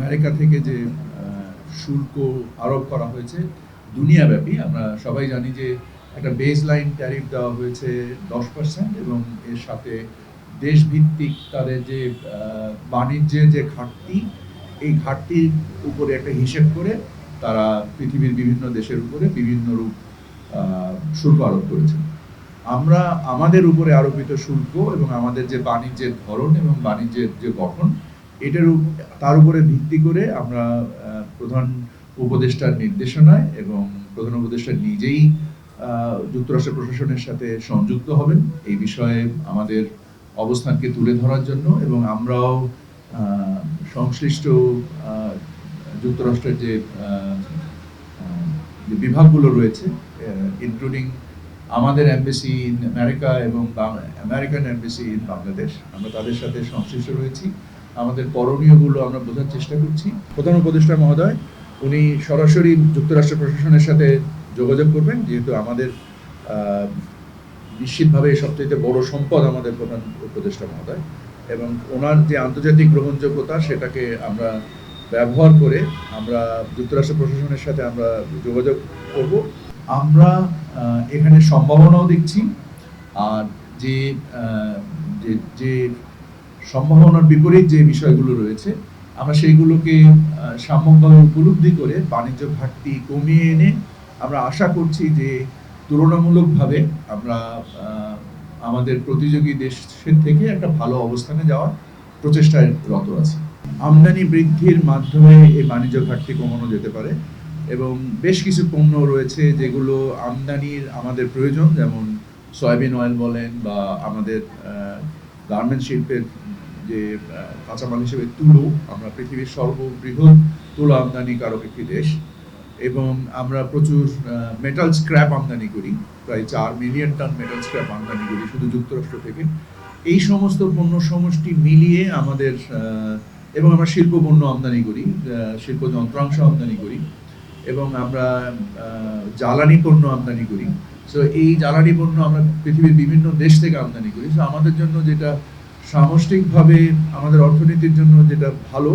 America থেকে যে শুল্ক আরোপ করা হয়েছে দুনিয়াব্যাপী, আমরা সবাই জানি যে একটা বেস লাইন ট্যারিফ দেওয়া হয়েছে 10% এবং এর সাথে দেশভিত্তিক তাদের যে বাণিজ্যের যে ঘাটতি, এই ঘাটতির উপরে একটা হিসেব করে তারা পৃথিবীর বিভিন্ন দেশের উপরে বিভিন্ন রূপ শুল্ক আরোপ করেছে। আমরা আমাদের উপরে আরোপিত শুল্ক এবং আমাদের যে বাণিজ্যের ধরন এবং বাণিজ্যের যে গঠন, তার উপরে ভিত্তি করে আমরা প্রধান উপদেষ্টার নির্দেশনায় এবং প্রধান উপদেষ্টা নিজেই যুক্তরাষ্ট্র প্রশাসনের সাথে সংযুক্ত হবেন এই বিষয়ে আমাদের অবস্থানকে তুলে ধরার জন্য, এবং আমরাও সংশ্লিষ্ট যুক্তরাষ্ট্রের যে বিভাগগুলো রয়েছে, ইনক্লুডিং আমাদের এমবেসি ইন আমেরিকা এবং আমেরিকান এমবেসি ইন বাংলাদেশ, আমরা তাদের সাথে সংশ্লিষ্ট রয়েছি। আমাদের করণীয়গুলো আমরা বোঝার চেষ্টা করছি। প্রধান উপদেষ্টা মহোদয় উনি সরাসরি যুক্তরাষ্ট্র প্রশাসনের সাথে যোগাযোগ করবেন, যেহেতু আমাদের নিশ্চিতভাবে সবচেয়ে বড় সম্পদ আমাদের প্রধান উপদেষ্টা মহোদয়, এবং ওনার যে আন্তর্জাতিক গ্রহণযোগ্যতা সেটাকে আমরা ব্যবহার করে আমরা যুক্তরাষ্ট্র প্রশাসনের সাথে আমরা যোগাযোগ করব। আমরা এখানে সম্ভাবনাও দেখছি, আর যে যে সম্ভাবনার বিপরীত যে বিষয়গুলো রয়েছে আমরা সেইগুলোকে সাম্যকভাবে উপলব্ধি করে বাণিজ্য ঘাটতি কমিয়ে এনে আমরা আশা করছি যে তুলনামূলকভাবে আমরা আমাদের প্রতিযোগী দেশের থেকে একটা ভালো অবস্থানে যাওয়ার প্রচেষ্টায় রত আছি। আমদানি বৃদ্ধির মাধ্যমে এই বাণিজ্য ঘাটতি কমানো যেতে পারে, এবং বেশ কিছু পণ্য রয়েছে যেগুলো আমদানির আমাদের প্রয়োজন, যেমন সয়াবিন অয়েল বলেন বা আমাদের গার্মেন্ট শিল্পের যে কাঁচামাল হিসেবে তুলো, আমরা পৃথিবীর সর্ববৃহৎ তুলো আমদানিকারক একটি দেশ, এবং আমরা প্রচুর মেটাল স্ক্র্যাপ আমদানি করি, প্রায় 4 মিলিয়ন টন মেটাল স্ক্র্যাপ আমদানি করি শুধু যুক্তরাষ্ট্র থেকে। এই সমস্ত পণ্য সমষ্টি মিলিয়ে আমাদের, এবং আমরা শিল্প পণ্য আমদানি করি, শিল্প যন্ত্রাংশ আমদানি করি, এবং আমরা জ্বালানি পণ্য আমদানি করি। সো এই জ্বালানি পণ্য আমরা পৃথিবীর বিভিন্ন দেশ থেকে আমদানি করি। সো আমাদের জন্য যেটা সামষ্টিকভাবে আমাদের অর্থনীতির জন্য যেটা ভালো,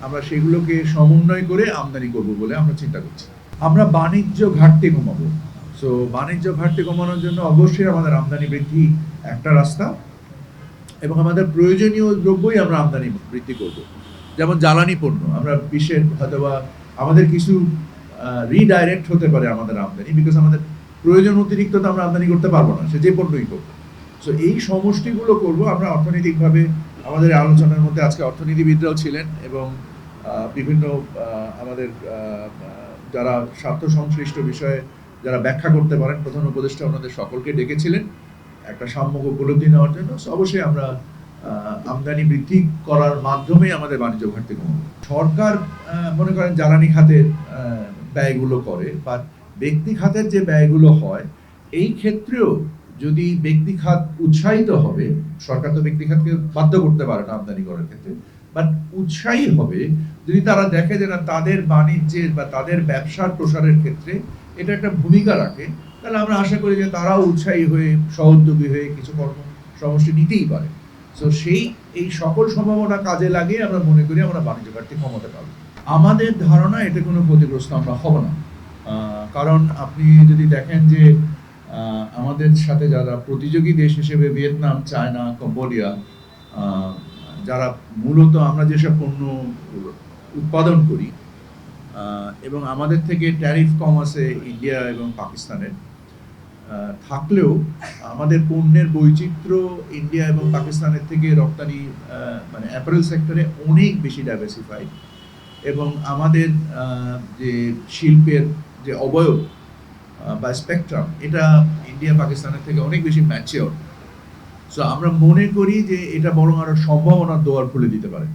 আমরা সেগুলোকে সমন্বয় করে আমদানি করব বলে আমরা চিন্তা করছি। আমরা বাণিজ্য ঘাটতি কমাবো। সো বাণিজ্য ঘাটতি কমানোর জন্য অবশ্যই আমাদের আমদানি বৃদ্ধি একটা রাস্তা, এবং আমাদের প্রয়োজনীয় দ্রব্যই আমরা আমদানি বৃদ্ধি করব। যেমন জ্বালানি পণ্য, আমরা বিশ্বের হয়তোবা আমাদের কিছু রিডাইরেক্ট হতে পারে আমাদের আমদানি, বিকজ আমাদের প্রয়োজন অতিরিক্ত তো আমরা আমদানি করতে পারবো না, সে যে পণ্যই করবো। সো এই সমষ্টিগুলো করব আমরা অর্থনৈতিকভাবে। আমাদের আলোচনার মধ্যে আজকে অর্থনীতিবিদরাও ছিলেন, এবং বিভিন্ন আমাদের যারা স্বার্থ সংশ্লিষ্ট বিষয়ে যারা ব্যাখ্যা করতে পারেন, প্রধান উপদেষ্টা ওনাদের সকলকে ডেকেছিলেন একটা সাম্যক উপলব্ধি নেওয়ার জন্য। অবশ্যই আমরা আমদানি বৃদ্ধি করার মাধ্যমে আমাদের বাণিজ্য ঘাটতি কমাবো। সরকার মনে করেন জ্বালানি খাতের ব্যয়গুলো করে, বা ব্যক্তি খাতের যে ব্যয়গুলো হয়, এই ক্ষেত্রেও যদি ব্যক্তি খাত উৎসাহিত হবে, সরকার তো ব্যক্তি খাতকে বাধ্য করতে পারে না আমদানি করার ক্ষেত্রে, বাট উৎসাহী হবে যদি তারা দেখে যে না তাদের বাণিজ্যের বা তাদের ব্যবসার প্রসারের ক্ষেত্রে এটা একটা ভূমিকা রাখে, তাহলে আমরা আশা করি যে তারাও উৎসাহী হয়ে সহোদ্যোগী হয়ে কিছু কর্ম সমষ্টি নিতেই পারে। সো এই সকল সম্ভাবনা কাজে লাগিয়ে আমরা মনে করি আমরা বাণিজ্য ঘাটতি কমাতে পারবো। আমাদের ধারণা এতে কোনো ক্ষতিগ্রস্ত আমরা হব না, কারণ আপনি যদি দেখেন যে আমাদের সাথে যারা প্রতিযোগী দেশ হিসেবে ভিয়েতনাম, চায়না, কম্বোডিয়া, যারা মূলত আমরা যেসব পণ্য উৎপাদন করি, এবং আমাদের থেকে ট্যারিফ কম আছে ইন্ডিয়া এবং পাকিস্তানের, থাকলেও আমাদের পণ্যের বৈচিত্র্য ইন্ডিয়া এবং পাকিস্তানের থেকে রপ্তানি মানে অ্যাপারেল সেক্টরে অনেক বেশি ডাইভার্সিফাইড, এবং আমাদের যে শিল্পের যে অবয়ব বা স্পেকট্রাম, এটা ইন্ডিয়া পাকিস্তানের থেকে অনেক বেশি ম্যাচিওর। সো আমরা মনে করি যে এটা বরং আরো সম্ভাবনার দোয়ার খুলে দিতে পারে।